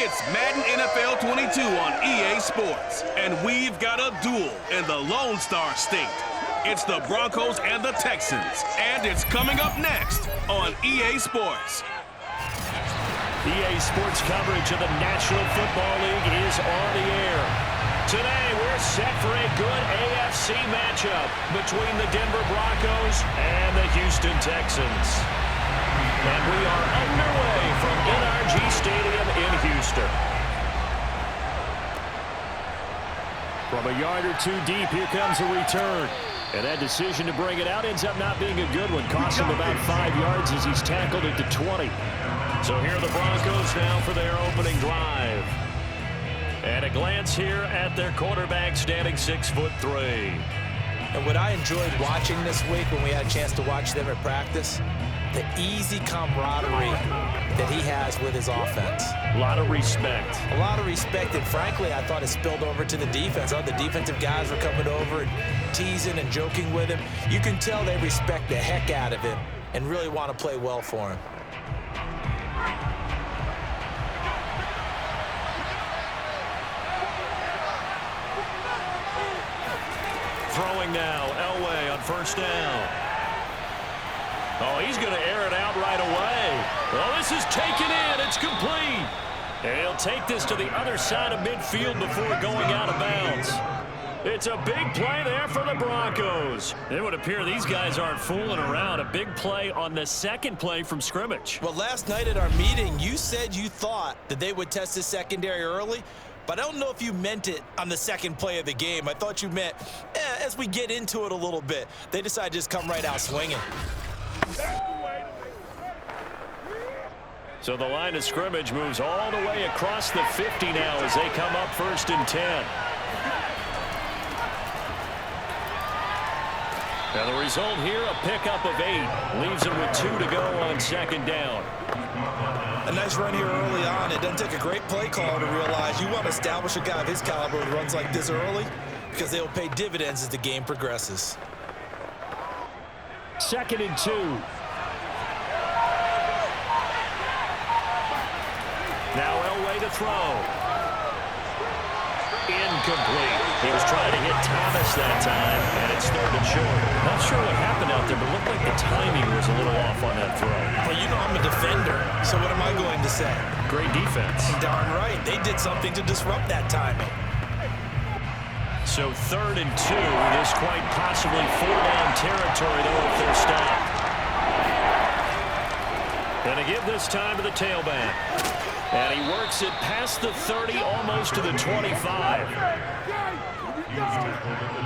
It's Madden NFL 22 on EA Sports, and we've got a duel in the Lone Star State. It's the Broncos and the Texans, and it's coming up next on EA Sports. EA Sports coverage of the National Football League is on the air. Today, we're set for a good AFC matchup between the Denver Broncos and the Houston Texans. And we are underway from NRG Stadium in Houston. From a yard or two deep, here comes a return. And that decision to bring it out ends up not being a good one. Cost him about 5 yards as he's tackled it to 20. So here are the Broncos now for their opening drive. And a glance here at their quarterback standing 6'3". And what I enjoyed watching this week when we had a chance to watch them at practice, the easy camaraderie that he has with his offense. A lot of respect. A lot of respect, and frankly, I thought it spilled over to the defense. All the defensive guys were coming over and teasing and joking with him. You can tell they respect the heck out of him and really want to play well for him. Throwing now, Elway on first down. Oh, he's going to air it out right away. Well, this is taken in. It's complete. And he'll take this to the other side of midfield before going out of bounds. It's a big play there for the Broncos. It would appear these guys aren't fooling around. A big play on the second play from scrimmage. Well, last night at our meeting, you said you thought that they would test the secondary early, but I don't know if you meant it on the second play of the game. I thought you meant, as we get into it a little bit, they decided to just come right out swinging. So the line of scrimmage moves all the way across the 50 now as they come up 1st and 10. Now the result here, a pickup of 8. Leaves him with 2 to go on 2nd down. A nice run here early on. It doesn't take a great play caller to realize you want to establish a guy of his caliber who runs like this early because they'll pay dividends as the game progresses. 2nd and 2. Now Elway to throw. Incomplete. He was trying to hit Thomas that time, and it's 3rd and short. Not sure what happened out there, but looked like the timing was a little off on that throw. Well, you know I'm a defender, so what am I going to say? Great defense. Darn right. They did something to disrupt that timing. So 3rd and 2. This quite possibly 4-down territory, though, if they're stopped. And to give this time to the tailback. And he works it past the 30, almost to the 25.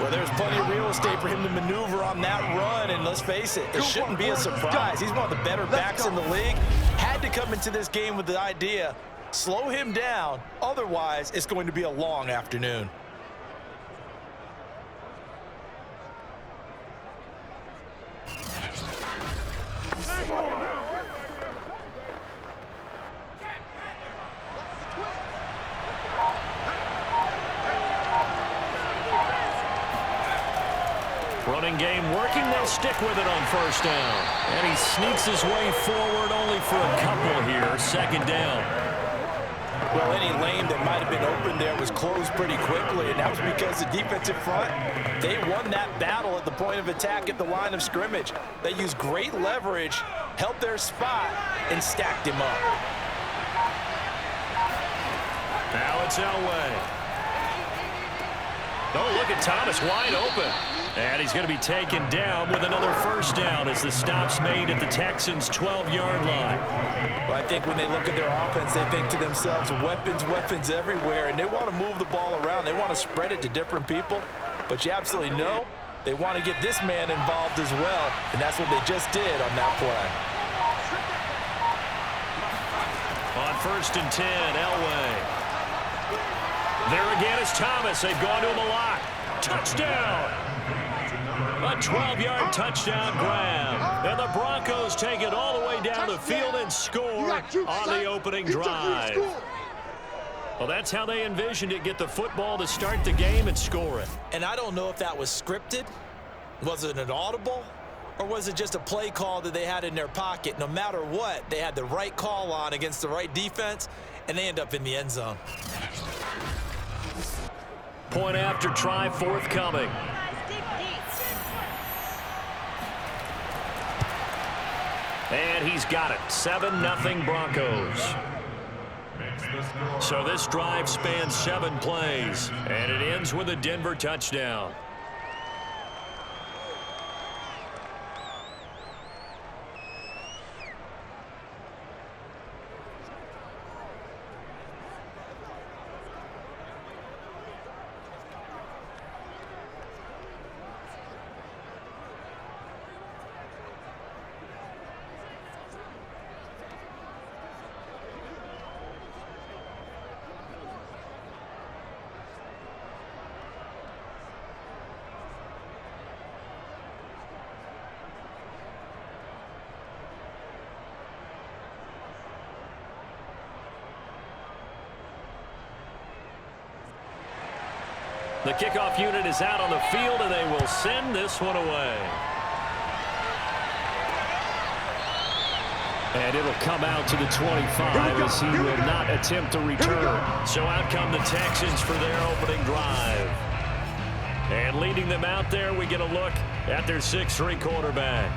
Well, there's plenty of real estate for him to maneuver on that run, and let's face it, it shouldn't be a surprise. He's one of the better backs in the league. Had to come into this game with the idea, slow him down, otherwise it's going to be a long afternoon. Running game working, they'll stick with it on 1st down. And he sneaks his way forward only for a couple here, 2nd down. Well, any lane that might have been open there was closed pretty quickly, and that was because the defensive front, they won that battle at the point of attack at the line of scrimmage. They used great leverage, held their spot, and stacked him up. Now it's Elway. Oh, look at Thomas wide open. And he's going to be taken down with another 1st down as the stop's made at the Texans' 12-yard line. Well, I think when they look at their offense, they think to themselves, weapons everywhere, and they want to move the ball around. They want to spread it to different people. But you absolutely know they want to get this man involved as well, and that's what they just did on that play. On 1st and 10, Elway. There again is Thomas. They've gone to him a lot. Touchdown! A 12-yard touchdown grab. And the Broncos take it all the way down the field and score on the opening drive. Well, that's how they envisioned it. Get the football to start the game and score it. And I don't know if that was scripted. Was it an audible? Or was it just a play call that they had in their pocket? No matter what, they had the right call on against the right defense, and they end up in the end zone. Point after try forthcoming. And he's got it. 7-0 Broncos. So this drive spans 7 plays, and it ends with a Denver touchdown. The kickoff unit is out on the field, and they will send this one away. And it'll come out to the 25 as he will not attempt to return. So out come the Texans for their opening drive. And leading them out there, we get a look at their 6'3" quarterback.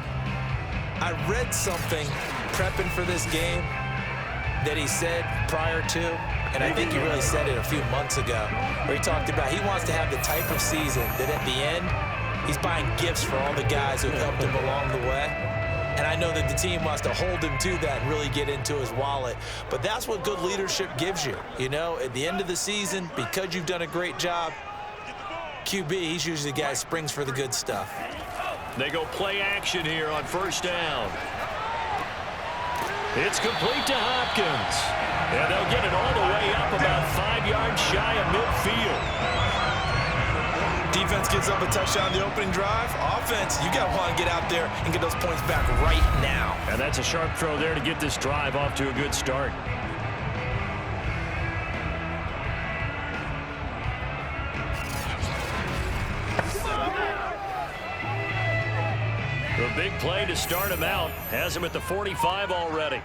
I read something prepping for this game that he said prior to, and I think he really said it a few months ago, where he talked about he wants to have the type of season that at the end, he's buying gifts for all the guys who helped him along the way. And I know that the team wants to hold him to that and really get into his wallet. But that's what good leadership gives you. You know, at the end of the season, because you've done a great job, QB, he's usually the guy who springs for the good stuff. They go play action here on first down. It's complete to Hopkins. And they'll get it all the way up about 5 yards shy of midfield. Defense gives up a touchdown the opening drive. Offense, you got to want to get out there and get those points back right now. And that's a sharp throw there to get this drive off to a good start. The big play to start him out has him at the 45 already.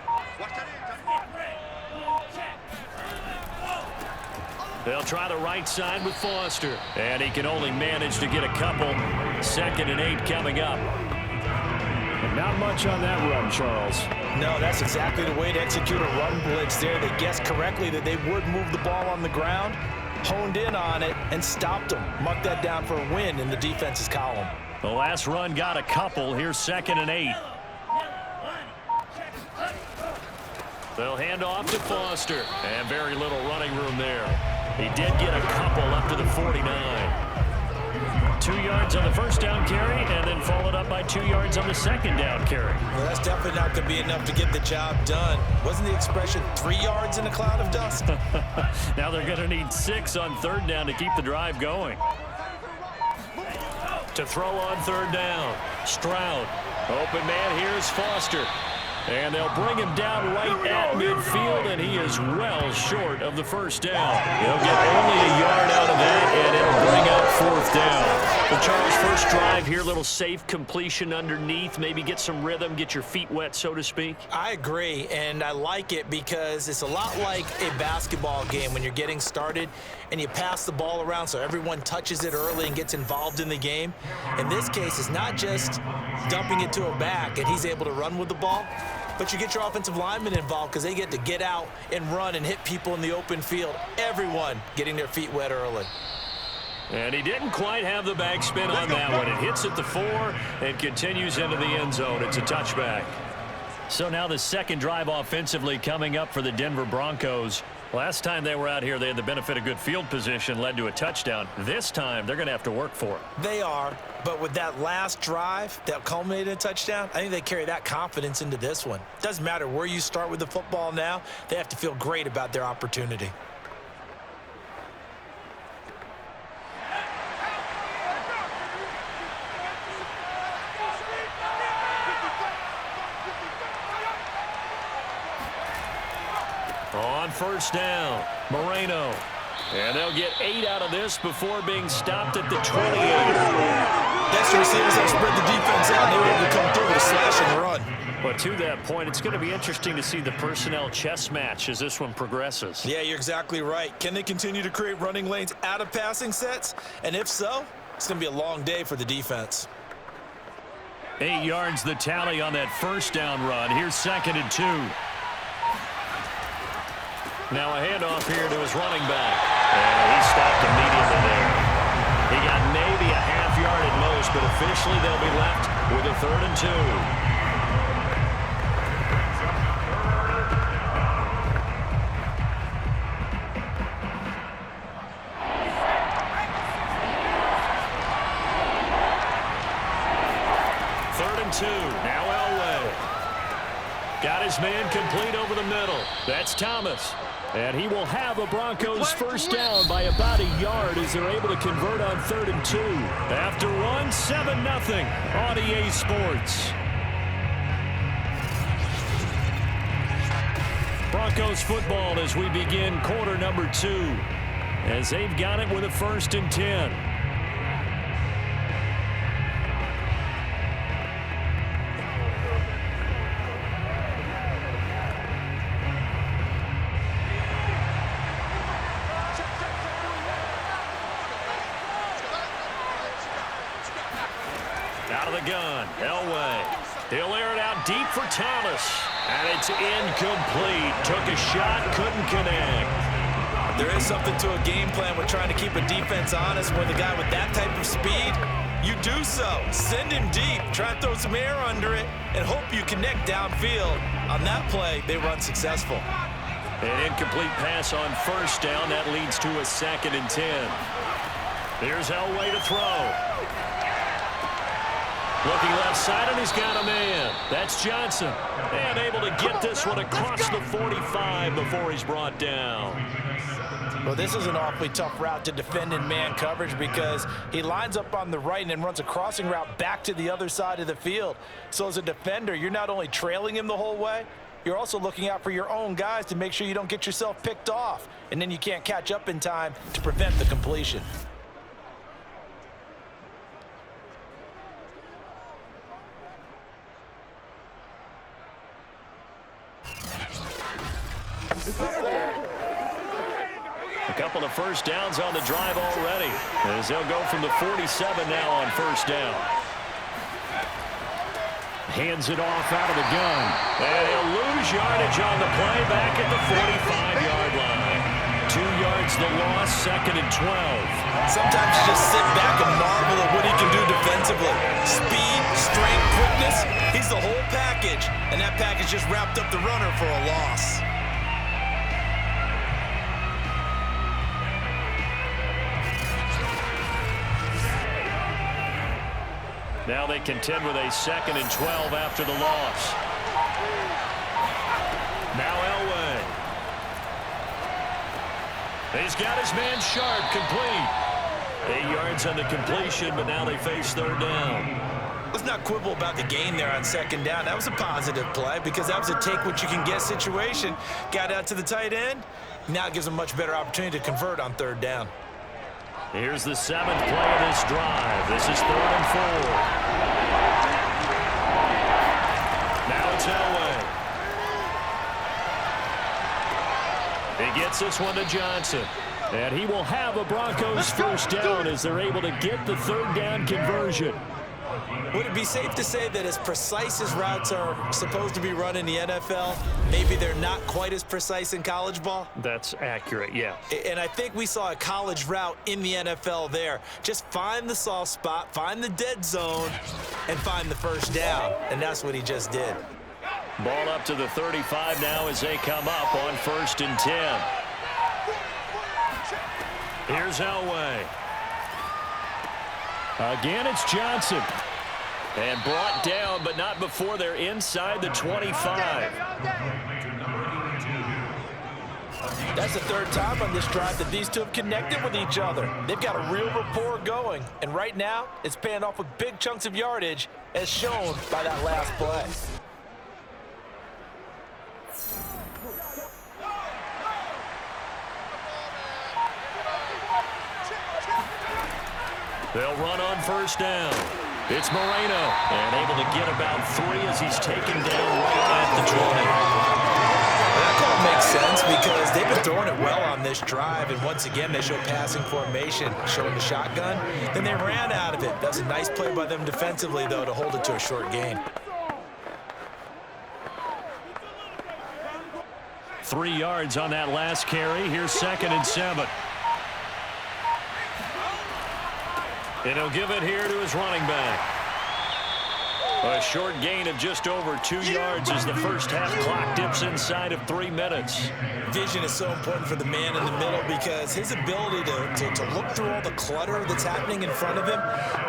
They'll try the right side with Foster. And he can only manage to get a couple. 2nd and 8 coming up. And not much on that run, Charles. No, that's exactly the way to execute a run blitz there. They guessed correctly that they would move the ball on the ground, honed in on it, and stopped them. Mark that down for a win in the defense's column. The last run got a couple. Here's 2nd and 8. They'll hand off to Foster. And very little running room there. He did get a couple up to the 49. 2 yards on the first down carry, and then followed up by 2 yards on the second down carry. Well, that's definitely not going to be enough to get the job done. Wasn't the expression 3 yards in a cloud of dust? Now they're going to need 6 on 3rd down to keep the drive going. To throw on 3rd down. Stroud. Open man, here's Foster. And they'll bring him down right at midfield, and he is well short of the first down. He'll get only a yard out of that, and it'll bring up 4th down. Well, Charles, first drive here, little safe completion underneath, maybe get some rhythm, get your feet wet, so to speak. I agree, and I like it because it's a lot like a basketball game when you're getting started and you pass the ball around so everyone touches it early and gets involved in the game. In this case, it's not just dumping it to a back and he's able to run with the ball, but you get your offensive linemen involved because they get to get out and run and hit people in the open field. Everyone getting their feet wet early. And he didn't quite have the backspin on that one. It hits at the 4 and continues into the end zone. It's a touchback. So now the second drive offensively coming up for the Denver Broncos. Last time they were out here, they had the benefit of good field position, led to a touchdown. This time, they're going to have to work for it. They are, but with that last drive that culminated in a touchdown, I think they carry that confidence into this one. Doesn't matter where you start with the football now, they have to feel great about their opportunity. On first down, Moreno. And they'll get 8 out of this before being stopped at the 28. Extra receivers have spread the defense out. They were able to come through with a slash and run. But to that point, it's going to be interesting to see the personnel chess match as this one progresses. Yeah, you're exactly right. Can they continue to create running lanes out of passing sets? And if so, it's going to be a long day for the defense. 8 yards the tally on that first down run. Here's 2nd and 2. Now a handoff here to his running back. And he stopped immediately there. He got maybe a half yard at most, but officially they'll be left with a 3rd and 2. Now Elway. Got his man complete over the middle. That's Thomas. And he will have a Broncos first down by about a yard as they're able to convert on 3rd and 2. After one, 7-0 on EA Sports. Broncos football as we begin quarter number 2. As they've got it with a 1st and 10. Out of the gun, Elway. He'll air it out deep for Thomas. And it's incomplete. Took a shot, couldn't connect. There is something to a game plan with trying to keep a defense honest when the guy with that type of speed, you do so. Send him deep, try and throw some air under it, and hope you connect downfield. On that play, they were unsuccessful. An incomplete pass on first down. That leads to a 2nd and 10. Here's Elway to throw. Looking left side, and he's got a man. That's Johnson. And able to get this one across the 45 before he's brought down. Well, this is an awfully tough route to defend in man coverage because he lines up on the right and then runs a crossing route back to the other side of the field. So as a defender, you're not only trailing him the whole way, you're also looking out for your own guys to make sure you don't get yourself picked off. And then you can't catch up in time to prevent the completion. A couple of first downs on the drive already, as they'll go from the 47 now on first down. Hands it off out of the gun. And he'll lose yardage on the play back at the 45-yard line. 2 yards the loss, 2nd and 12. Sometimes you just sit back and marvel at what he can do defensively. Speed, strength, quickness, he's the whole package. And that package just wrapped up the runner for a loss. Now they contend with a 2nd and 12 after the loss. Now Elway. He's got his man Sharpe complete. 8 yards on the completion, but now they face 3rd down. Let's not quibble about the gain there on 2nd down. That was a positive play because that was a take-what-you-can-get situation. Got out to the tight end. Now it gives them a much better opportunity to convert on 3rd down. Here's the 7th play of this drive. This is 3rd and 4. Now it's Elway. He gets this one to Johnson. And he will have a Broncos first down as they're able to get the 3rd down conversion. Would it be safe to say that as precise as routes are supposed to be run in the NFL, maybe they're not quite as precise in college ball? That's accurate, yeah. And I think we saw a college route in the NFL there. Just find the soft spot, find the dead zone, and find the first down. And that's what he just did. Ball up to the 35 now as they come up on 1st and 10. Here's Elway. Again, it's Johnson. And brought down, but not before they're inside the 25. That's the 3rd time on this drive that these two have connected with each other. They've got a real rapport going. And right now, it's paying off with big chunks of yardage, as shown by that last play. They'll run on first down. It's Moreno, and able to get about 3 as he's taken down right at the 20. That call makes sense because they've been throwing it well on this drive, and once again they show passing formation, showing the shotgun. Then they ran out of it. That's a nice play by them defensively, though, to hold it to a short gain. 3 yards on that last carry. Here's 2nd and 7. And he'll give it here to his running back. A short gain of just over 2 yards as the first half clock dips inside of 3 minutes. Vision is so important for the man in the middle because his ability to look through all the clutter that's happening in front of him,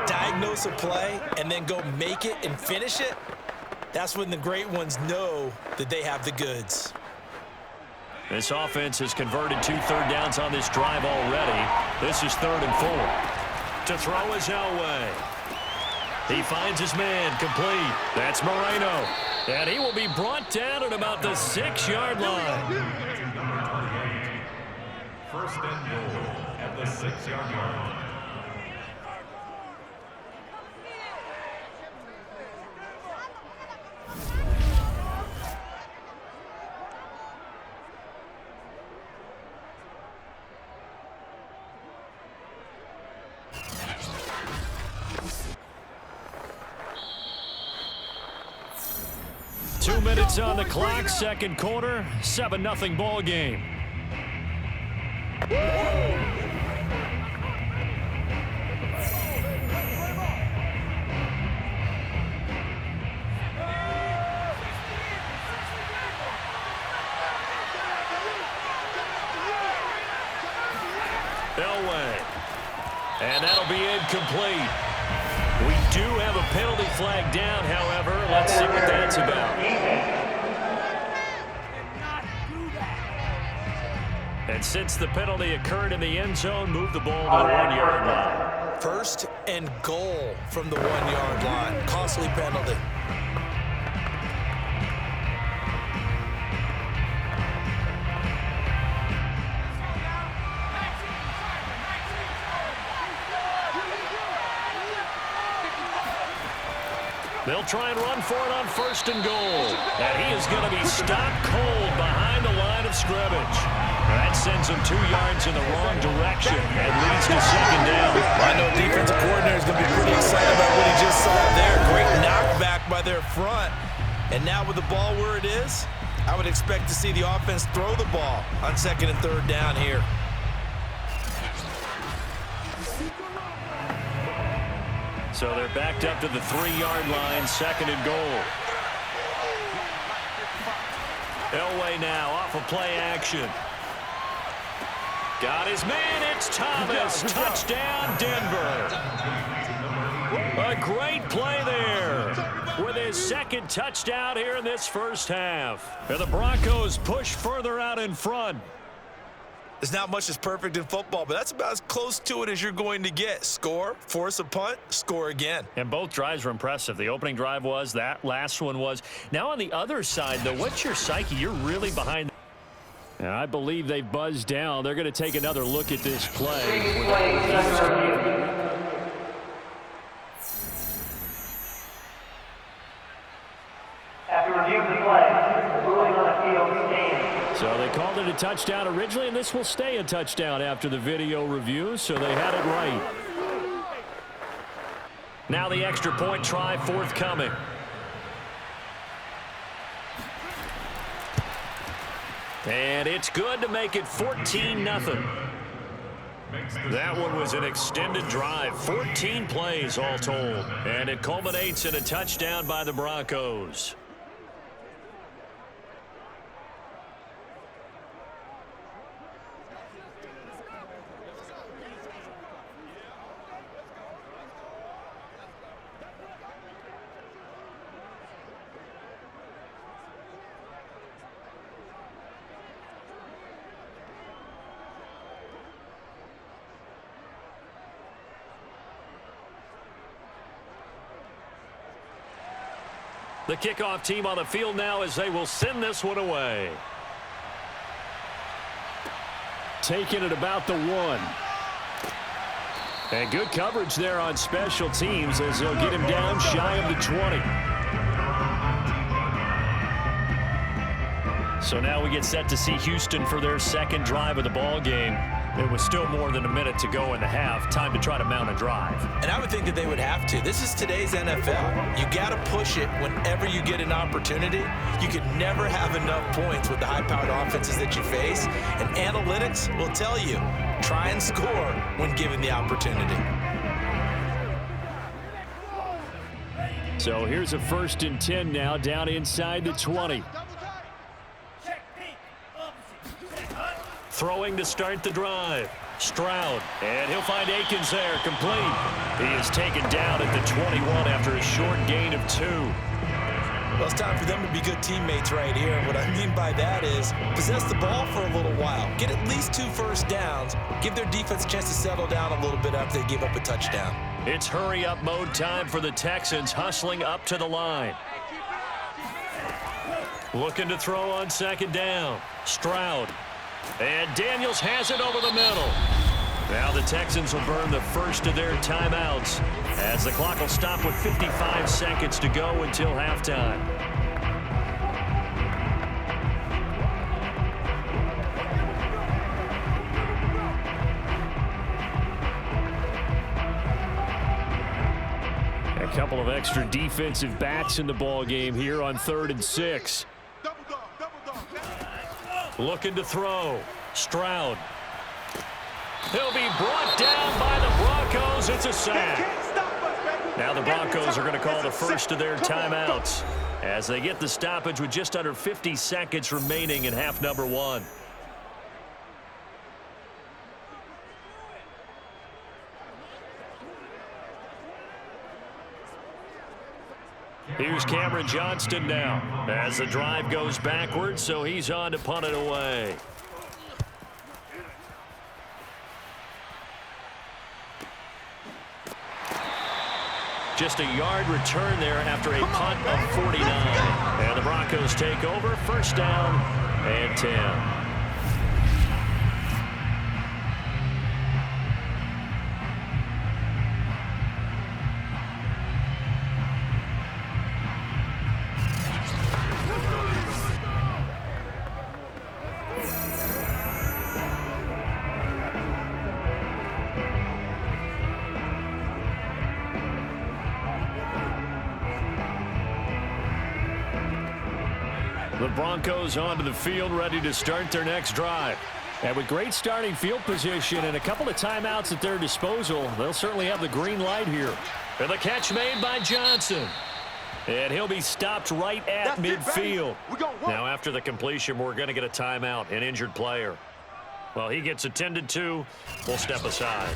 diagnose a play, and then go make it and finish it, that's when the great ones know that they have the goods. This offense has converted 2 third downs on this drive already. This is 3rd and 4. To throw is Elway. He finds his man complete. That's Moreno. And he will be brought down at about the 6-yard line. First and goal at the 6-yard line. Minutes on the clock, second quarter, 7-0 ball game. Elway, and that'll be incomplete. We do have a penalty flag down, however. Let's see what that's about. And since the penalty occurred in the end zone, move the ball to the 1-yard line. First and goal from the 1-yard line. Costly penalty. They'll try and run for it on 1st and goal. And he is going to be stopped cold behind the line of scrimmage. That sends him 2 yards in the wrong direction and leads to 2nd down. I know defensive coordinator is going to be pretty excited about what he just saw there. Great knockback by their front. And now with the ball where it is, I would expect to see the offense throw the ball on 2nd and 3rd down here. So they're backed up to the 3-yard line, 2nd and goal. Elway now off of play action. Got his man, it's Thomas. Touchdown, Denver. A great play there with his 2nd touchdown here in this first half. And the Broncos push further out in front. There's not much that's perfect in football, but that's about as close to it as you're going to get. Score, force a punt, score again. And both drives were impressive. The opening drive was, that last one was. Now on the other side, though, what's your psyche? You're really behind. And I believe they've buzzed down. They're going to take another look at this play. After reviewing the play, ruling on the field stands. So they called it a touchdown originally, and this will stay a touchdown after the video review, so they had it right. Now the extra point try forthcoming. And it's good to make it 14-0. That one was an extended drive, 14 plays all told, and it culminates in a touchdown by the Broncos. The kickoff team on the field now as they will send this one away. Taking it about the 1. And good coverage there on special teams as they'll get him down shy of the 20. So now we get set to see Houston for their second drive of the ball game. There was still more than a minute to go in the half. Time to try to mount a drive. And I would think that they would have to. This is today's NFL. You got to push it whenever you get an opportunity. You could never have enough points with the high-powered offenses that you face. And analytics will tell you, try and score when given the opportunity. So here's a 1st and 10 now, down inside the 20. Throwing to start the drive. Stroud, and he'll find Akins there, complete. He is taken down at the 21 after a short gain of 2. Well, it's time for them to be good teammates right here. And what I mean by that is possess the ball for a little while. Get at least 2 first downs. Give their defense a chance to settle down a little bit after they give up a touchdown. It's hurry-up mode time for the Texans, hustling up to the line. Looking to throw on 2nd down. Stroud. And Daniels has it over the middle. Now the Texans will burn the first of their timeouts as the clock will stop with 55 seconds to go until halftime. A couple of extra defensive backs in the ball game here on 3rd and 6. Looking to throw. Stroud. He'll be brought down by the Broncos. It's a sack. Now the Broncos are going to call the first of their timeouts as they get the stoppage with just under 50 seconds remaining in half number 1. Here's Cameron Johnston now as the drive goes backwards, so he's on to punt it away. Just a yard return there after a punt of 49. And the Broncos take over, 1st down and 10. The Broncos onto the field, ready to start their next drive. And with great starting field position and a couple of timeouts at their disposal, they'll certainly have the green light here. And the catch made by Johnson. And he'll be stopped right at midfield. Now after the completion, we're going to get a timeout, an injured player. Well, he gets attended to. We'll step aside.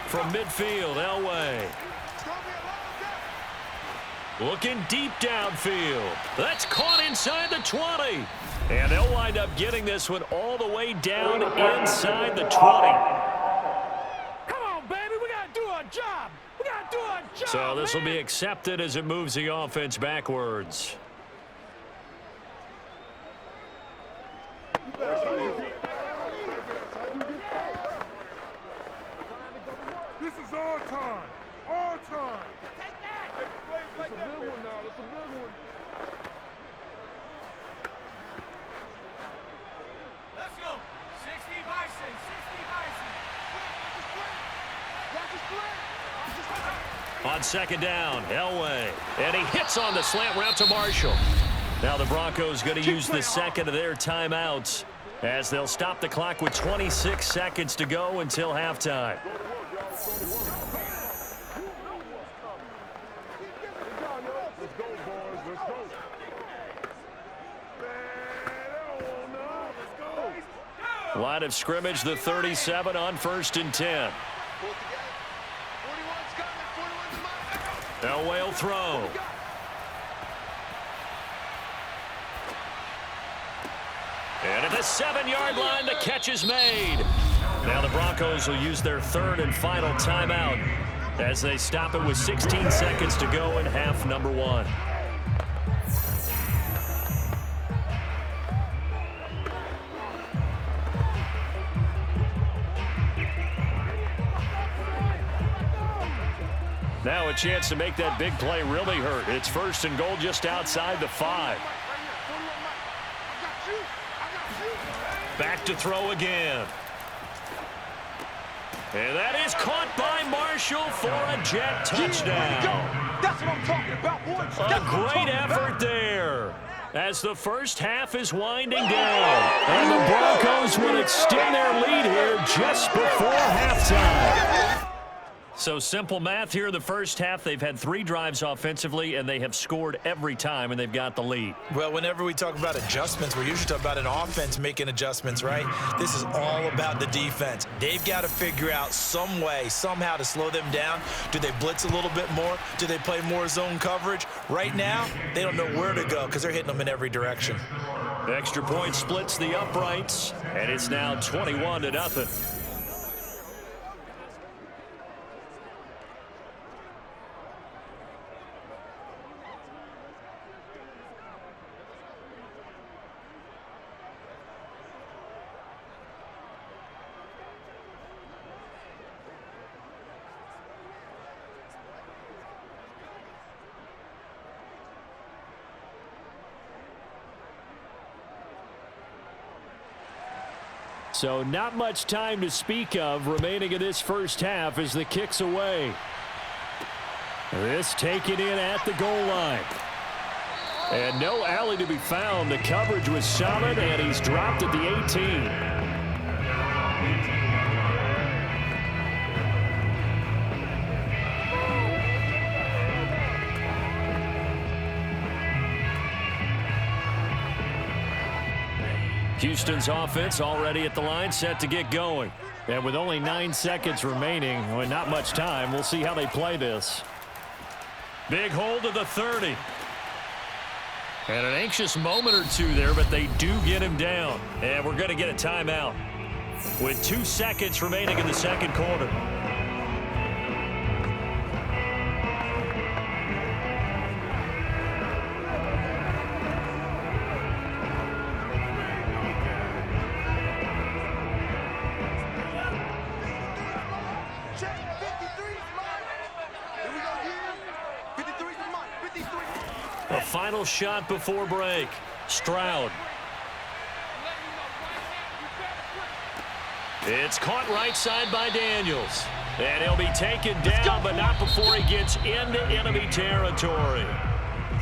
From midfield, Elway. Looking deep downfield. That's caught inside the 20. And they'll wind up getting this one all the way down inside the 20. Come on, baby. We got to do our job. We got to do our job, So this will be accepted as it moves the offense backwards. This is our time. Our time. Take that. It's a big one now. It's a big one. Let's go. 60 Bison. 60 Bison. On 2nd down, Elway. And he hits on the slant route to Marshall. Now the Broncos going to use the second of their timeouts as they'll stop the clock with 26 seconds to go until halftime. Line of scrimmage, the 37 on 1st and 10. Elway will throw. And at the 7-yard line, the catch is made. Now the Broncos will use their 3rd and final timeout as they stop it with 16 seconds to go in half number 1. Now a chance to make that big play really hurt. It's 1st and goal just outside the 5. Back to throw again. And that is caught by Marshall for a jet touchdown. That's what I'm talking about, boys. A great effort there as the first half is winding down. And the Broncos would extend their lead here just before halftime. So simple math here in the first half. They've had 3 drives offensively, and they have scored every time, and they've got the lead. Well, whenever we talk about adjustments, we're usually talking about an offense making adjustments, right? This is all about the defense. They've got to figure out some way, somehow to slow them down. Do they blitz a little bit more? Do they play more zone coverage? Right now, they don't know where to go because they're hitting them in every direction. The extra point splits the uprights, and it's now 21-0. So not much time to speak of remaining in this first half as the kick's away. This taken in at the goal line. And no alley to be found. The coverage was solid, and he's dropped at the 18. Houston's offense already at the line, set to get going. And with only 9 seconds remaining, well, not much time, we'll see how they play this. Big hold of the 30. And an anxious moment or two there, but they do get him down. And we're going to get a timeout with 2 seconds remaining in the second quarter. A final shot before break. Stroud. It's caught right side by Daniels. And he'll be taken down, but not before he gets into enemy territory.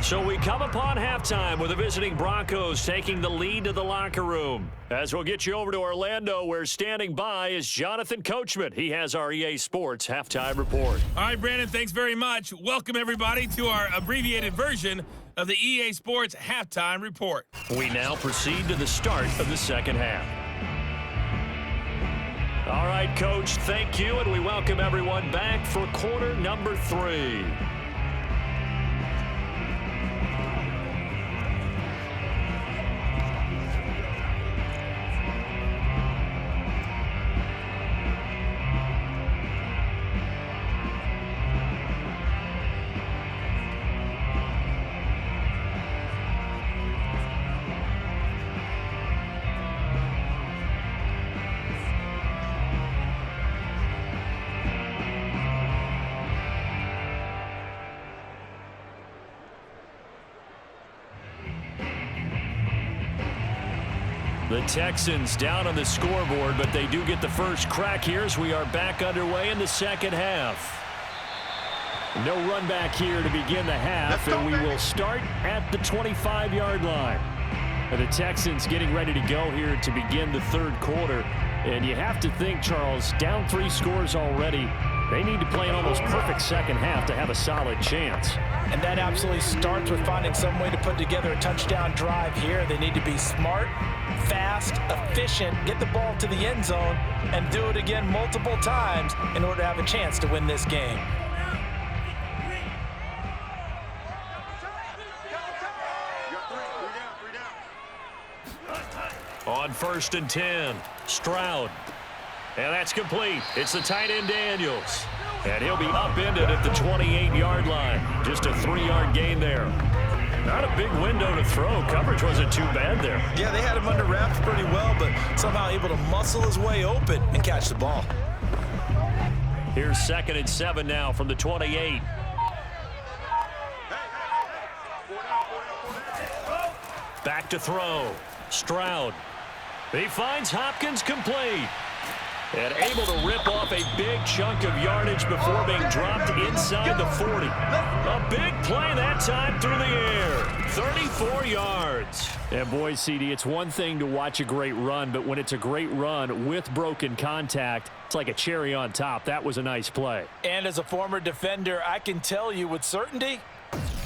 So we come upon halftime with the visiting Broncos taking the lead to the locker room. As we'll get you over to Orlando, where standing by is Jonathan Coachman. He has our EA Sports halftime report. All right, Brandon, thanks very much. Welcome, everybody, to our abbreviated version of the EA Sports halftime report. We now proceed to the start of the second half. All right, Coach, thank you, and we welcome everyone back for quarter number 3. The Texans down on the scoreboard, but they do get the first crack here as we are back underway in the second half. No run back here to begin the half, and we will start at the 25-yard line. And the Texans getting ready to go here to begin the third quarter. And you have to think, Charles, down 3 scores already. They need to play an almost perfect second half to have a solid chance. And that absolutely starts with finding some way to put together a touchdown drive here. They need to be smart, fast, efficient, get the ball to the end zone, and do it again multiple times in order to have a chance to win this game. On 1st and 10, Stroud. And that's complete. It's the tight end Daniels. And he'll be upended at the 28-yard line. Just a 3-yard gain there. Not a big window to throw. Coverage wasn't too bad there. Yeah, they had him under wraps pretty well, but somehow able to muscle his way open and catch the ball. Here's 2nd and 7 now from the 28. Back to throw. Stroud. He finds Hopkins complete. And able to rip off a big chunk of yardage before being dropped inside the 40. A big play that time through the air. 34 yards. And boy, CD, it's one thing to watch a great run, but when it's a great run with broken contact, it's like a cherry on top. That was a nice play. And as a former defender, I can tell you with certainty,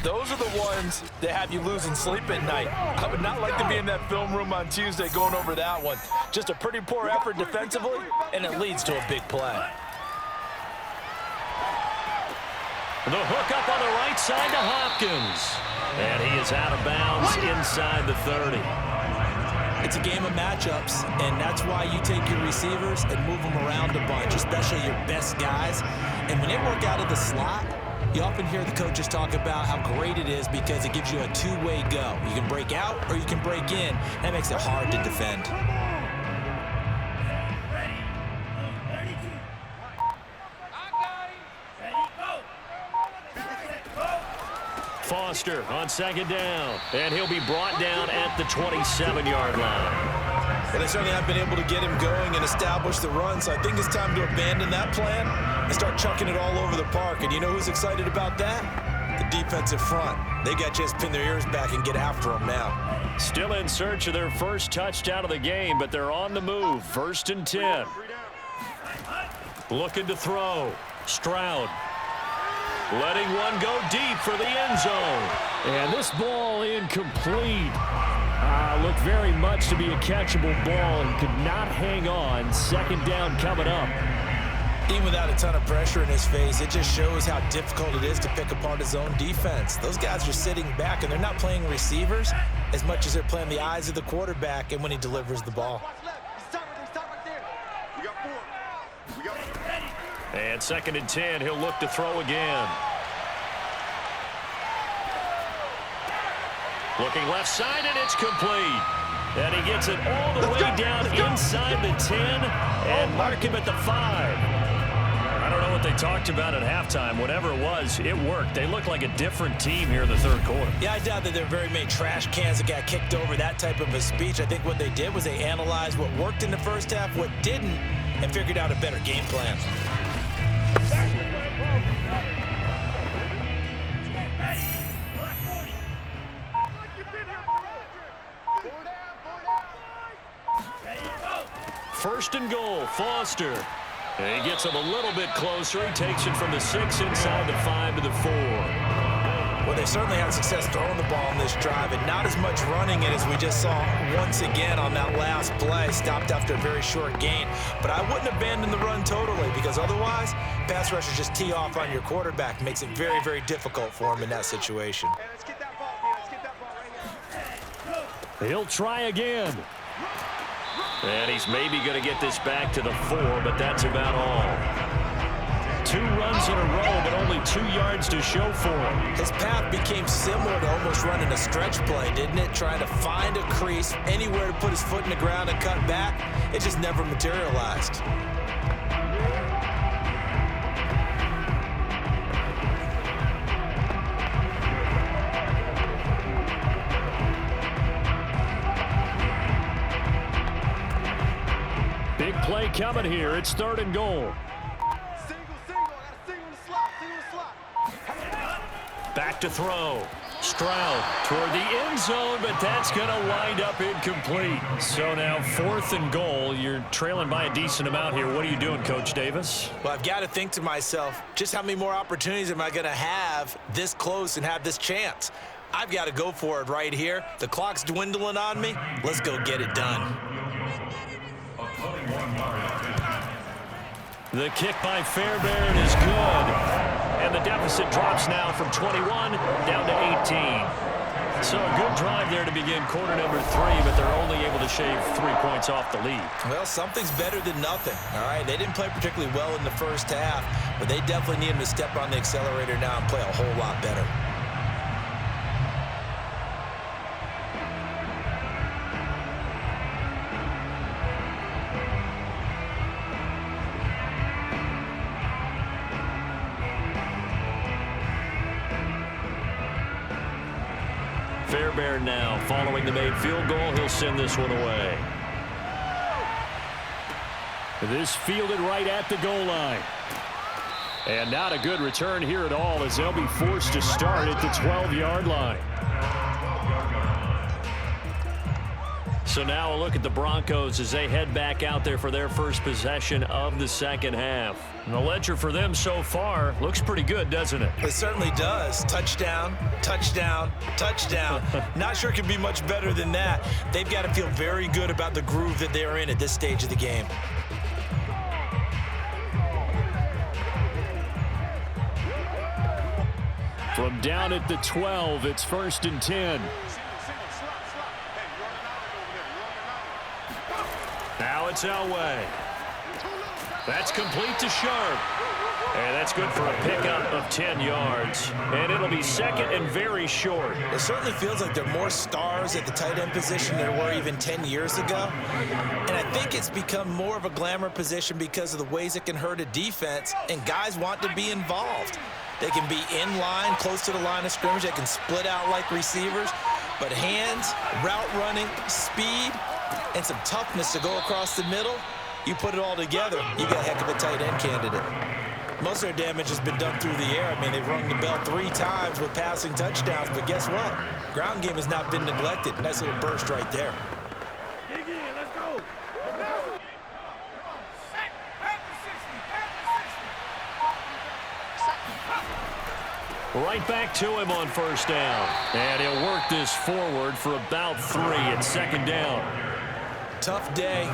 those are the ones that have you losing sleep at night. I would not like to be in that film room on Tuesday going over that one. Just a pretty poor effort defensively, and it leads to a big play. The hook up on the right side to Hopkins. And he is out of bounds inside the 30. It's a game of matchups, and that's why you take your receivers and move them around a bunch, especially your best guys. And when they work out of the slot, you often hear the coaches talk about how great it is because it gives you a two-way go. You can break out or you can break in. That makes it hard to defend. Foster on 2nd down, and he'll be brought down at the 27-yard line. Well, they certainly have been able to get him going and establish the run, so I think it's time to abandon that plan and start chucking it all over the park. And you know who's excited about that? The defensive front. They got to just pin their ears back and get after them now. Still in search of their first touchdown of the game, but they're on the move. 1st and 10. Looking to throw. Stroud. Letting one go deep for the end zone. And this ball incomplete. Looked very much to be a catchable ball and could not hang on. 2nd down coming up. Even without a ton of pressure in his face, it just shows how difficult it is to pick apart his own defense. Those guys are sitting back, and they're not playing receivers as much as they're playing the eyes of the quarterback and when he delivers the ball. And 2nd and 10, he'll look to throw again. Looking left side, and it's complete. And he gets it all the way down inside the 10 and mark him at the 5. I don't know what they talked about at halftime. Whatever it was, it worked. They look like a different team here in the 3rd quarter. Yeah, I doubt that there are very many trash cans that got kicked over, that type of a speech. I think what they did was they analyzed what worked in the first half, what didn't, and figured out a better game plan. First and goal, Foster. And he gets him a little bit closer. He takes it from the 6 inside the 5 to the 4. Well, they certainly had success throwing the ball on this drive, and not as much running it as we just saw once again on that last play. Stopped after a very short gain. But I wouldn't abandon the run totally, because otherwise, pass rushers just tee off on your quarterback. Makes it very, very difficult for him in that situation. He'll try again. And he's maybe going to get this back to the 4, but that's about all. 2 runs in a row, but only 2 yards to show for him. His path became similar to almost running a stretch play, didn't it? Trying to find a crease, anywhere to put his foot in the ground and cut back. It just never materialized. Big play coming here. It's 3rd and goal. Back to throw. Stroud toward the end zone, but that's going to wind up incomplete. So now 4th and goal. You're trailing by a decent amount here. What are you doing, Coach Davis? Well, I've got to think to myself, just how many more opportunities am I going to have this close and have this chance? I've got to go for it right here. The clock's dwindling on me. Let's go get it done. The kick by Fairbairn is good. And the deficit drops now from 21 down to 18. So a good drive there to begin quarter number 3, but they're only able to shave 3 points off the lead. Well, something's better than nothing, all right? They didn't play particularly well in the first half, but they definitely need him to step on the accelerator now and play a whole lot better. Fairbairn now following the made field goal. He'll send this one away. This fielded right at the goal line. And not a good return here at all as they'll be forced to start at the 12-yard line. So now a look at the Broncos as they head back out there for their first possession of the second half. And the ledger for them so far looks pretty good, doesn't it? It certainly does. Touchdown, touchdown, touchdown. Not sure it can be much better than that. They've got to feel very good about the groove that they're in at this stage of the game. From down at the 12, it's 1st and 10. Now it's Elway. That's complete to Sharpe. And that's good for a pickup of 10 yards. And it'll be 2nd and very short. It certainly feels like there are more stars at the tight end position than there were even 10 years ago. And I think it's become more of a glamour position because of the ways it can hurt a defense, and guys want to be involved. They can be in line, close to the line of scrimmage. They can split out like receivers. But hands, route running, speed, and some toughness to go across the middle, you put it all together, you got a heck of a tight end candidate. Most of their damage has been done through the air. I mean, they've rung the bell 3 times with passing touchdowns, but guess what? Ground game has not been neglected. Nice little burst right there. Dig in, let's go. Right back to him on 1st down. And he'll work this forward for about 3 at 2nd down. Tough day,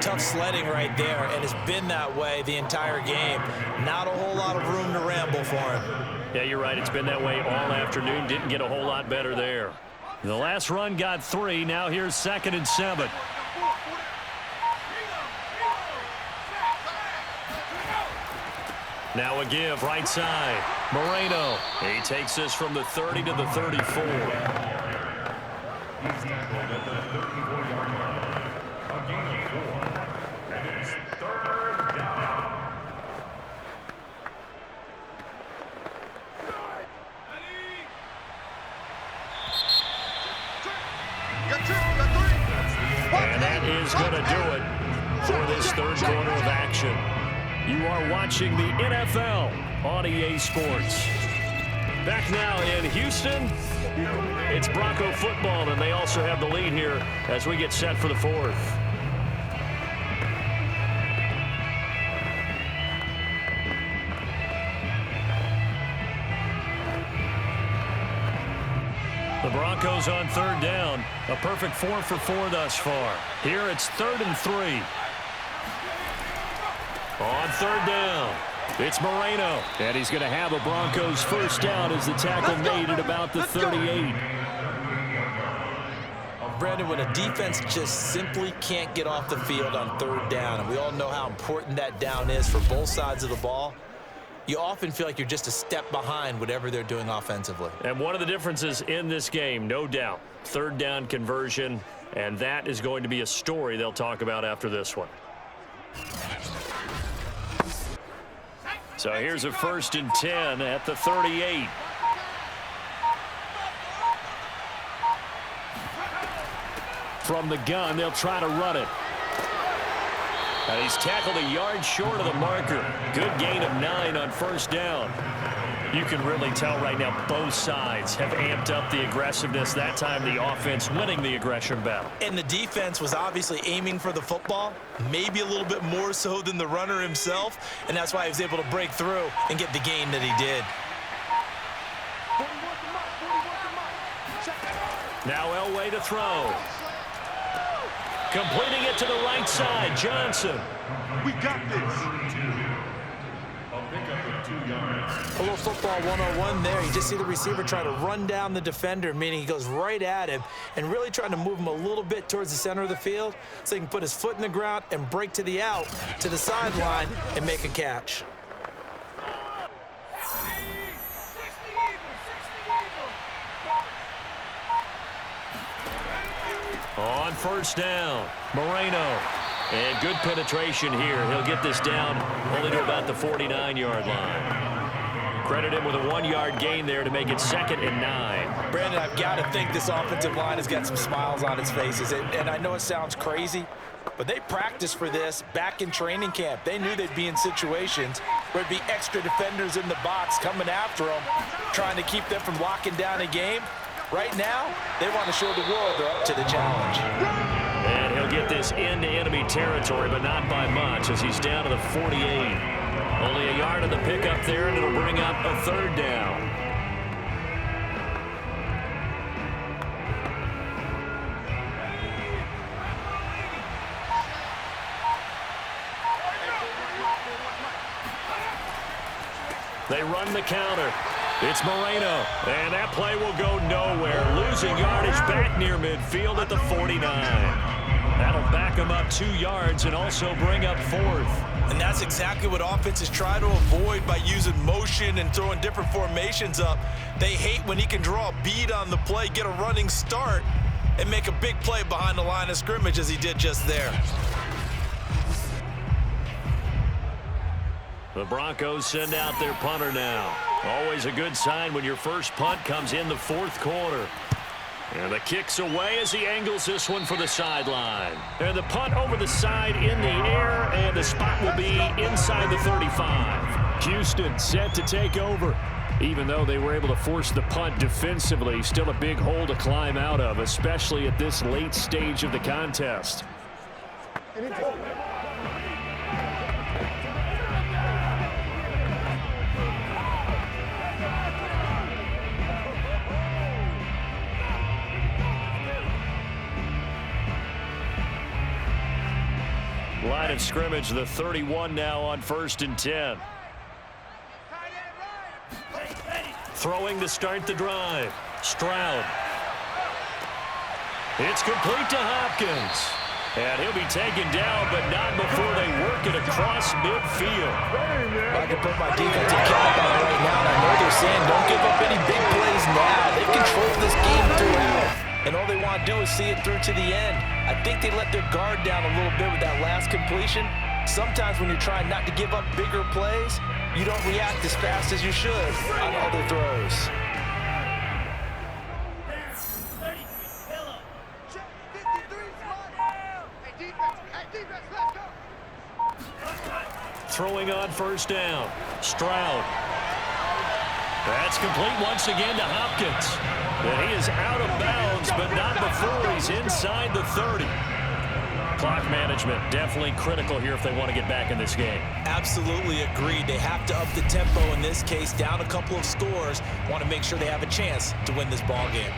tough sledding right there, and it's been that way the entire game. Not a whole lot of room to ramble for him. Yeah, you're right. It's been that way all afternoon. Didn't get a whole lot better there. The last run got 3. Now here's 2nd and 7. Now a give right side. Moreno. He takes this from the 30 to the 34. He's tackled at the 34-yard line. A gain of 4. And it's 3rd down. And that is going to do it for this 3rd quarter of action. You are watching the NFL on EA Sports. Back now in Houston, it's Bronco football, and they also have the lead here as we get set for the 4th. The Broncos on 3rd down. A perfect 4 for 4 thus far. Here it's 3rd and 3. On 3rd down, it's Moreno. And he's going to have a Broncos 1st down as the tackle made at about the 38. Brandon, when a defense just simply can't get off the field on 3rd down, and we all know how important that down is for both sides of the ball, you often feel like you're just a step behind whatever they're doing offensively. And one of the differences in this game, no doubt, 3rd down conversion, and that is going to be a story they'll talk about after this one. So here's a 1st and 10 at the 38. From the gun, they'll try to run it. And he's tackled a yard short of the marker. Good gain of 9 on 1st down. You can really tell right now both sides have amped up the aggressiveness. That time the offense winning the aggression battle. And the defense was obviously aiming for the football, maybe a little bit more so than the runner himself, and that's why he was able to break through and get the gain that he did. Now Elway to throw. Completing it to the right side, Johnson. We got this. A little football 101 there. You just see the receiver try to run down the defender, meaning he goes right at him and really trying to move him a little bit towards the center of the field so he can put his foot in the ground and break to the out, to the sideline, and make a catch. On first down, Moreno. And good penetration here. He'll get this down only to about the 49-yard line. Credit him with a 1-yard gain there to make it 2nd and 9. Brandon, I've got to think this offensive line has got some smiles on its faces. And I know it sounds crazy, but they practiced for this back in training camp. They knew they'd be in situations where it'd be extra defenders in the box coming after them, trying to keep them from locking down a game. Right now, they want to show the world they're up to the challenge. And he'll get this into enemy territory, but not by much as he's down to the 48. Only a yard of the pickup there, and it'll bring up a 3rd down. They run the counter. It's Moreno, and that play will go nowhere. Losing yardage back near midfield at the 49. That'll back him up 2 yards and also bring up 4th. And that's exactly what offenses try to avoid by using motion and throwing different formations up. They hate when he can draw a bead on the play, get a running start, and make a big play behind the line of scrimmage as he did just there. The Broncos send out their punter now. Always a good sign when your first punt comes in the 4th quarter. And the kick's away as he angles this one for the sideline. And the punt over the side in the air, and the spot will be inside the 35. Houston set to take over. Even though they were able to force the punt defensively, still a big hole to climb out of, especially at this late stage of the contest. Line of scrimmage, the 31 now on 1st and 10. Throwing to start the drive. Stroud. It's complete to Hopkins. And he'll be taken down, but not before they work it across midfield. I can put my defensive cap on right now, and I know they're saying don't give up any big plays now. They've controlled this game throughout, and all they want to do is see it through to the end. I think they let their guard down a little bit with that last completion. Sometimes when you're trying not to give up bigger plays, you don't react as fast as you should on other throws. Throwing on first down. Stroud. That's complete once again to Hopkins. And he is out of bounds, but not before he's inside the 30. Clock management definitely critical here if they want to get back in this game. Absolutely agreed. They have to up the tempo in this case, down a couple of scores. Want to make sure they have a chance to win this ball game.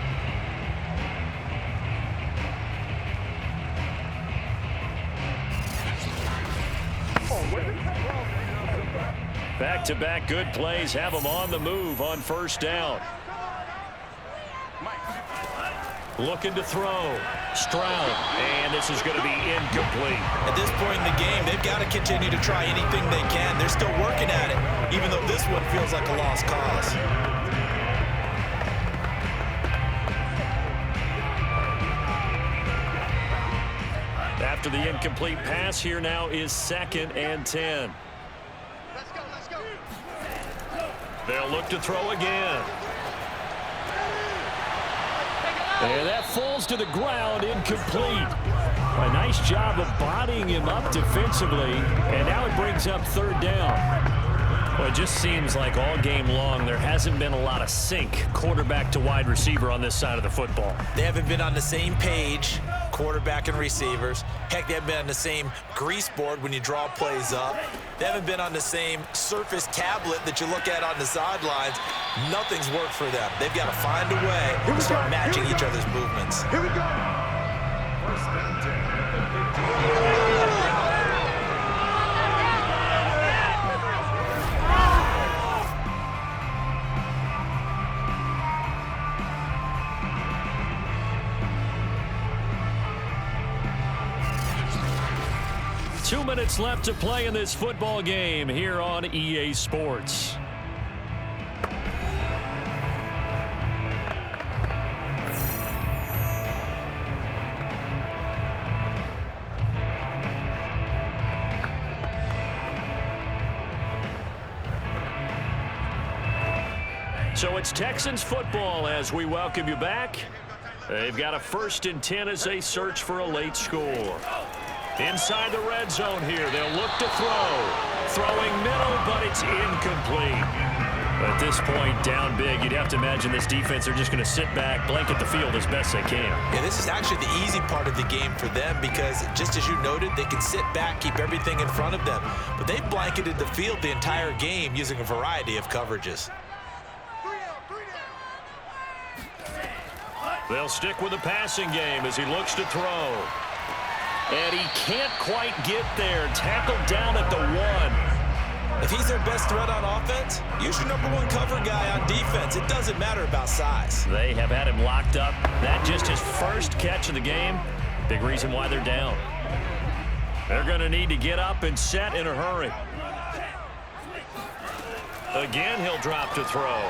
Back-to-back good plays have them on the move on first down. Looking to throw. Stroud. And this is going to be incomplete. At this point in the game, they've got to continue to try anything they can. They're still working at it, even though this one feels like a lost cause. After the incomplete pass, here now is 2nd and 10. They'll look to throw again. And that falls to the ground, incomplete. A nice job of bodying him up defensively, and now it brings up 3rd down. Well, it just seems like all game long there hasn't been a lot of sync quarterback to wide receiver on this side of the football. They haven't been on the same page, quarterback and receivers. Heck, they haven't been on the same grease board when you draw plays up. They haven't been on the same Surface tablet that you look at on the sidelines. Nothing's worked for them. They've got to find a way to start matching each other's movements. Here we go. First and 10 at the 15. 2 minutes left to play in this football game here on EA Sports. So it's Texans football as we welcome you back. They've got a 1st and 10 as they search for a late score. Inside the red zone here, they'll look to throw. Throwing middle, but it's incomplete. At this point, down big, you'd have to imagine this defense are just going to sit back, blanket the field as best they can. Yeah, this is actually the easy part of the game for them because, just as you noted, they can sit back, keep everything in front of them. But they've blanketed the field the entire game using a variety of coverages. They'll stick with the passing game as he looks to throw. And he can't quite get there. Tackled down at the 1. If he's their best threat on offense, use your #1 cover guy on defense. It doesn't matter about size. They have had him locked up. That just his first catch of the game. Big reason why they're down. They're going to need to get up and set in a hurry. Again, he'll drop to throw.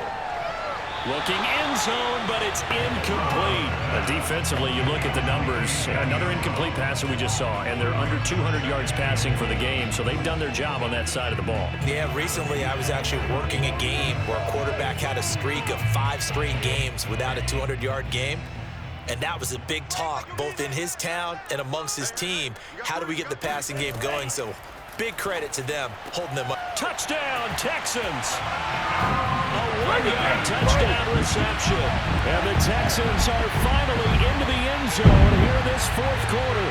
Looking end zone, but it's incomplete. Defensively, you look at the numbers. Another incomplete passer we just saw, and they're under 200 yards passing for the game, so they've done their job on that side of the ball. Yeah, recently I was actually working a game where a quarterback had a streak of 5 straight games without a 200-yard game, and that was a big talk, both in his town and amongst his team. How do we get the passing game going? So big credit to them, holding them up. Touchdown, Texans! A 1-yard touchdown reception. And the Texans are finally into the end zone here this 4th quarter.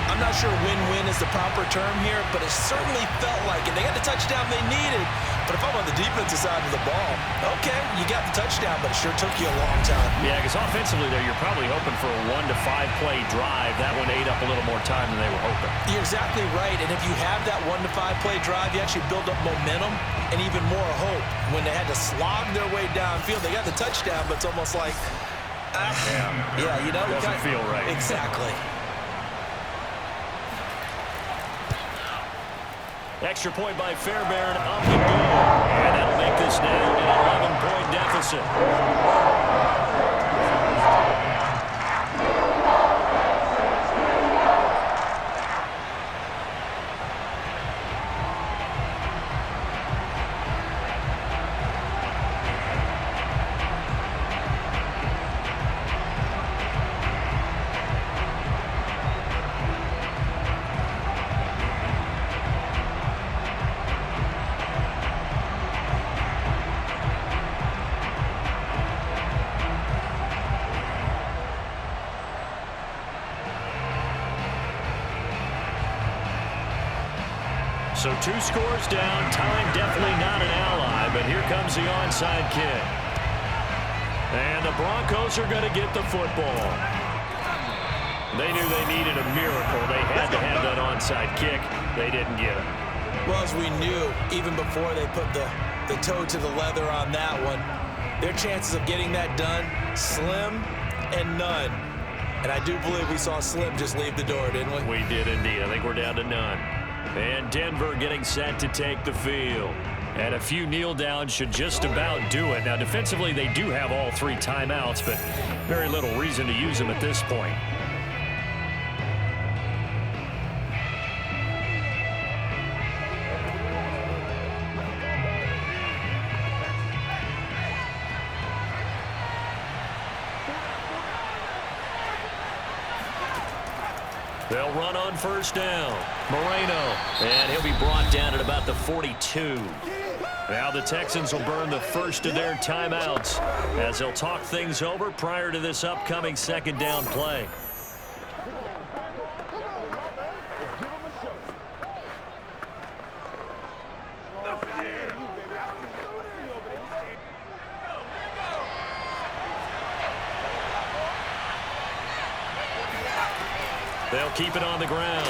I'm not sure win-win is the proper term here, but it certainly felt like it. They got the touchdown they needed, but if I'm on the defensive side of the ball, okay, you got the touchdown, but it sure took you a long time. Yeah, because offensively there, you're probably hoping for a 1 to 5 play drive. That one ate up a little more time than they were hoping. You're exactly right, and if you have that 1 to 5 play drive, you actually build up momentum and even more hope. When they had to slog their way downfield, they got the touchdown, but it's almost like, yeah, you know, doesn't feel right. Exactly. Extra point by Fairbairn, up and good. And that'll make this now an 11-point deficit. So 2 scores down, time definitely not an ally, but here comes the onside kick. And the Broncos are going to get the football. They knew they needed a miracle. They had to have that onside kick. They didn't get it. Well, as we knew, even before they put the toe to the leather on that one, their chances of getting that done, slim and none. And I do believe we saw Slim just leave the door, didn't we? We did indeed. I think we're down to none. And Denver getting set to take the field. And a few kneel downs should just about do it. Now, defensively, they do have all 3 timeouts, but very little reason to use them at this point. They'll run on first down. Moreno, and he'll be brought down at about the 42. Now the Texans will burn the first of their timeouts as they'll talk things over prior to this upcoming second down play. They'll keep it on the ground.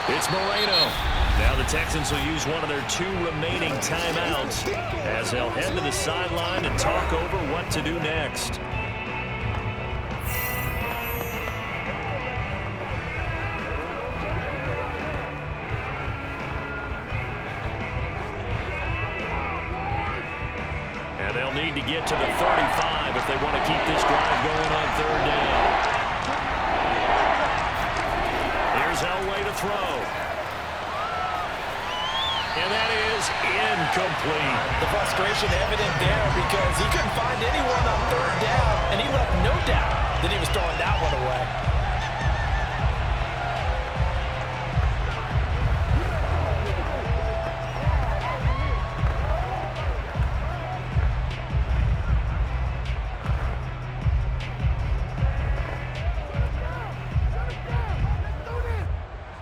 It's Moreno. Now the Texans will use one of their 2 remaining timeouts as they'll head to the sideline and talk over what to do next. And they'll need to get to the 35 if they want to keep this drive going on 3rd down. Here's Elway to throw. And that is incomplete. The frustration evident there because he couldn't find anyone on 3rd down, and he left no doubt that he was throwing that one away.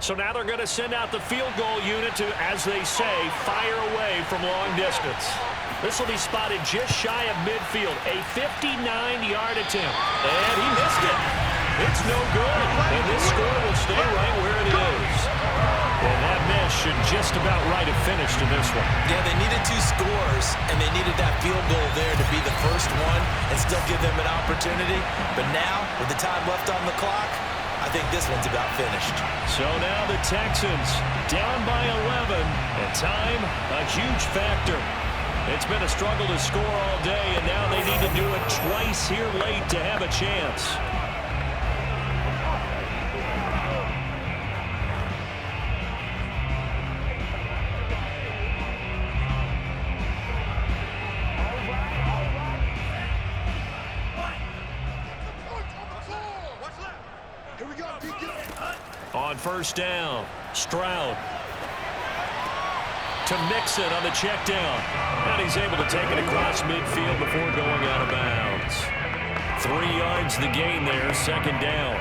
So now they're going to send out the field goal unit to, as they say, fire away from long distance. This will be spotted just shy of midfield, a 59-yard attempt. And he missed it. It's no good. And this score will stay right where it is. And that miss should just about right have finished in this one. Yeah, they needed 2 scores, and they needed that field goal there to be the first one and still give them an opportunity. But now, with the time left on the clock, I think this one's about finished. So now the Texans down by 11, and time a huge factor. It's been a struggle to score all day, and now they need to do it twice here late to have a chance. On 1st down, Stroud to Mixon on the check down. And he's able to take it across midfield before going out of bounds. 3 yards the gain there, 2nd down.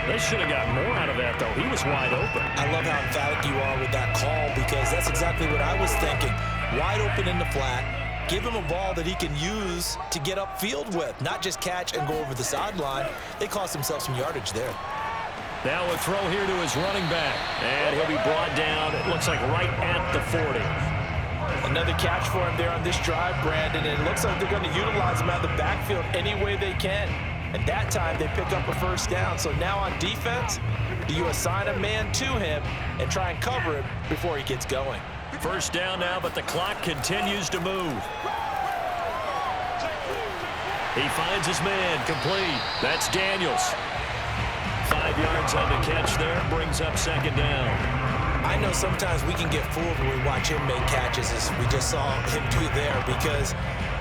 They should have got more out of that, though. He was wide open. I love how emphatic you are with that call because that's exactly what I was thinking. Wide open in the flat. Give him a ball that he can use to get upfield with, not just catch and go over the sideline. They cost themselves some yardage there. Now a throw here to his running back. And he'll be brought down, it looks like right at the 40. Another catch for him there on this drive, Brandon. And it looks like they're going to utilize him out of the backfield any way they can. And that time they pick up a 1st down. So now on defense, do you assign a man to him and try and cover him before he gets going? 1st down now, but the clock continues to move. He finds his man, complete. That's Daniels. 5 yards on the catch there, brings up 2nd down. I know sometimes we can get fooled when we watch him make catches, as we just saw him do there, because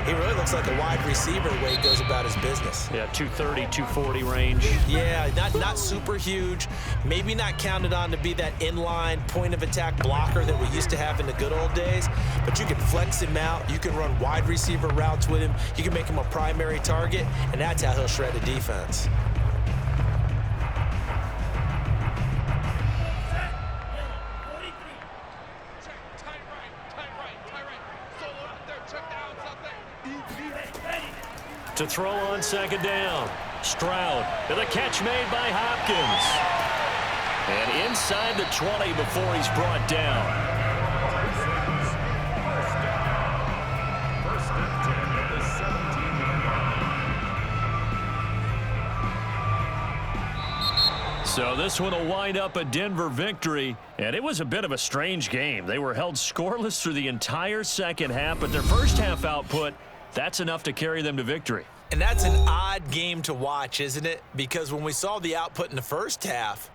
he really looks like a wide receiver the way he goes about his business. Yeah, 230, 240 range. Yeah, not super huge. Maybe not counted on to be that inline point-of-attack blocker that we used to have in the good old days, but you can flex him out. You can run wide receiver routes with him. You can make him a primary target, and that's how he'll shred a defense. To throw on 2nd down. Stroud. And the catch made by Hopkins. And inside the 20 before he's brought down. So this one will wind up a Denver victory, and it was a bit of a strange game. They were held scoreless through the entire second half, but their first half output, that's enough to carry them to victory. And that's an odd game to watch, isn't it? Because when we saw the output in the first half,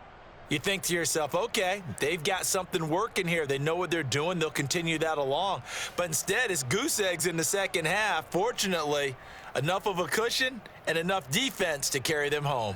you think to yourself, okay, they've got something working here. They know what they're doing. They'll continue that along. But instead, it's goose eggs in the second half. Fortunately, enough of a cushion and enough defense to carry them home.